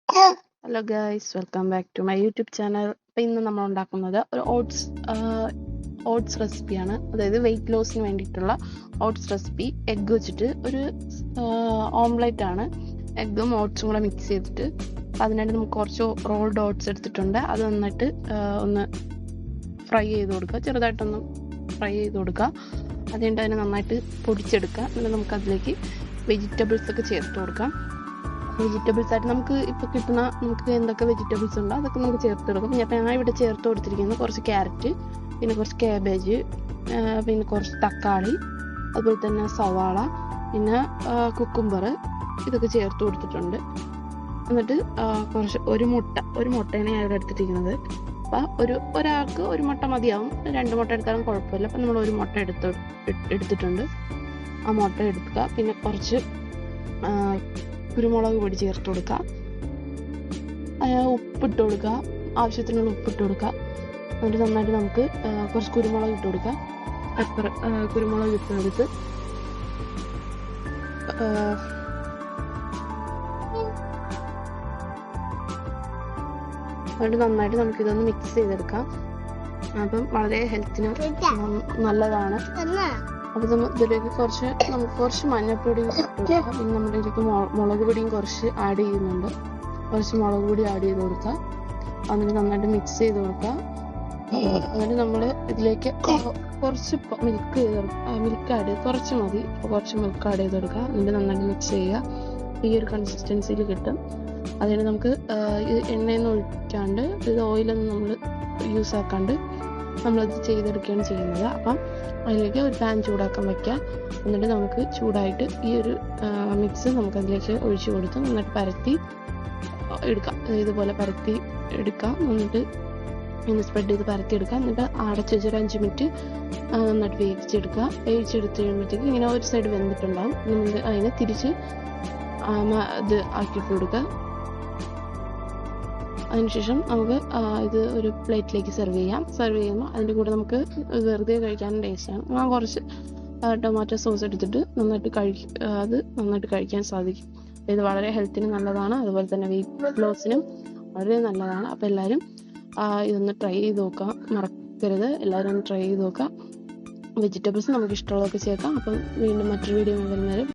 Hello guys, welcome back to my YouTube channel. അപ്പോൾ ഇന്ന് നമ്മൾ ഉണ്ടാക്കുന്നത് ഒരു ഓട്സ് റെസിപ്പിയാണ്. അതായത് വെയിറ്റ് ലോസിന് വേണ്ടിയിട്ടുള്ള ഓട്സ് റെസിപ്പി. എഗ്ഗ് വെച്ചിട്ട് ഒരു ഓംലെറ്റ് ആണ്. എഗ്ഗും ഓട്സും കൂടെ മിക്സ് ചെയ്തിട്ട് അതിനായിട്ട് നമുക്ക് കുറച്ച് റോൾഡ് ഓട്സ് എടുത്തിട്ടുണ്ട്. അത് നന്നായിട്ട് ഒന്ന് ഫ്രൈ ചെയ്ത് കൊടുക്കുക, ചെറുതായിട്ടൊന്ന് ഫ്രൈ ചെയ്ത് കൊടുക്കുക. അതുകൊണ്ട് അതിനെ നന്നായിട്ട് പൊടിച്ചെടുക്കുക. എന്നിട്ട് നമുക്കതിലേക്ക് വെജിറ്റബിൾസ് ഒക്കെ ചേർത്ത് കൊടുക്കാം. വെജിറ്റബിൾസ് ആയിട്ട് നമുക്ക് ഇപ്പോൾ കിട്ടുന്ന നമുക്ക് എന്തൊക്കെ വെജിറ്റബിൾസ് ഉണ്ടോ അതൊക്കെ നമുക്ക് ചേർത്ത് കൊടുക്കും. ഞാൻ ഇവിടെ ചേർത്ത് കൊടുത്തിരിക്കുന്നത് കുറച്ച് ക്യാരറ്റ്, പിന്നെ കുറച്ച് കാബേജ്, പിന്നെ കുറച്ച് തക്കാളി, അതുപോലെ തന്നെ സവാള, പിന്നെ കുക്കുംബർ, ഇതൊക്കെ ചേർത്ത് കൊടുത്തിട്ടുണ്ട്. എന്നിട്ട് കുറച്ച് ഒരു മുട്ടയാണ് ഞാൻ ഇവിടെ എടുത്തിരിക്കുന്നത്. അപ്പം ഒരാൾക്ക് ഒരു മുട്ട മതിയാവും. 2 മുട്ട എടുത്താലും കുഴപ്പമില്ല. അപ്പം നമ്മൾ ഒരു മുട്ട എടുത്തിട്ടുണ്ട്. ആ മുട്ട എടുക്കുക. പിന്നെ കുറച്ച് കുരുമുളക് പൊടി ചേർത്ത് കൊടുക്കുക, ഉപ്പിട്ട് കൊടുക്കുക, ആവശ്യത്തിനുള്ള ഉപ്പിട്ട് കൊടുക്കുക. എന്നിട്ട് നന്നായിട്ട് നമുക്ക് കുറച്ച് കുരുമുളക് ഇട്ട് കൊടുക്കുക. കുരുമുളക് ഇട്ട് കൊടുത്ത് എന്നിട്ട് നന്നായിട്ട് നമുക്കിതൊന്ന് മിക്സ് ചെയ്തെടുക്കാം. അപ്പം വളരെ ഹെൽത്തിന് നല്ലതാണ്. അപ്പം ഇതിലേക്ക് നമുക്ക് കുറച്ച് മഞ്ഞൾപ്പൊടി ഇട്ട് കൊടുക്കാം. പിന്നെ നമ്മുടെ ഇതിലേക്ക് മുളക് പൊടിയും കുറച്ച് ആഡ് ചെയ്യുന്നുണ്ട്. കുറച്ച് മുളക് പൊടി ആഡ് ചെയ്ത് കൊടുക്കുക. എന്നിട്ട് നന്നായിട്ട് മിക്സ് ചെയ്ത് കൊടുക്കുക. എന്നിട്ട് നമ്മൾ ഇതിലേക്ക് കുറച്ച് മിൽക്ക് ആഡ് ചെയ്ത് കുറച്ച് മതി, കുറച്ച് മിൽക്ക് ആഡ് ചെയ്ത് കൊടുക്കുക. എന്നിട്ട് നന്നായിട്ട് മിക്സ് ചെയ്യുക. ഈ ഒരു കൺസിസ്റ്റൻസിയിൽ കിട്ടും. അതിന് നമുക്ക് എണ്ണയൊന്നും ഒഴിക്കാണ്ട്, ഇത് ഓയിലൊന്നും നമ്മൾ യൂസ് ആക്കാണ്ട് നമ്മളത് ചെയ്തെടുക്കുകയാണ് ചെയ്യുന്നത്. അപ്പം അതിലേക്ക് ഒരു പാൻ ചൂടാക്കാൻ വയ്ക്കുക. എന്നിട്ട് നമുക്ക് ചൂടായിട്ട് ഈ ഒരു മിക്സ് നമുക്കതിലേക്ക് ഒഴിച്ചു കൊടുത്ത് നന്നായിട്ട് പരത്തി എടുക്കാം. ഇതുപോലെ പരത്തി എടുക്കാം. എന്നിട്ട് ഇങ്ങനെ സ്പ്രെഡ് ചെയ്ത് പരത്തി എടുക്കുക. എന്നിട്ട് അടച്ച് വെച്ചൊരു 5 മിനിറ്റ് നന്നായിട്ട് വേവിച്ചെടുക്കുക. വേവിച്ചെടുത്ത് കഴിയുമ്പോഴത്തേക്ക് ഇങ്ങനെ ഒരു സൈഡ് വെന്തിട്ടുണ്ടാകും. നമ്മൾ അതിനെ തിരിച്ച് ഇത് ആക്കിയിട്ട് കൊടുക്കുക. അതിനുശേഷം നമുക്ക് ഇത് ഒരു പ്ലേറ്റിലേക്ക് സെർവ് ചെയ്യുമ്പോൾ അതിൻ്റെ കൂടെ നമുക്ക് വെറുതെ കഴിക്കാനും ടേസ്റ്റാണ്. ഞാൻ കുറച്ച് ടൊമാറ്റോ സോസ് എടുത്തിട്ട് നന്നായിട്ട് കഴിക്കാൻ സാധിക്കും. ഇത് വളരെ ഹെൽത്തിന് നല്ലതാണ്. അതുപോലെ തന്നെ വെയിറ്റ് ലോസിനും വളരെ നല്ലതാണ്. അപ്പോൾ എല്ലാവരും ഇതൊന്ന് ട്രൈ ചെയ്ത് നോക്കാം, മറക്കരുത്. എല്ലാവരും ഒന്ന് ട്രൈ ചെയ്ത് നോക്കാം. വെജിറ്റബിൾസ് നമുക്ക് ഇഷ്ടമുള്ളതൊക്കെ ചേർക്കാം. അപ്പം വീണ്ടും മറ്റൊരു വീഡിയോ വരുന്നവരും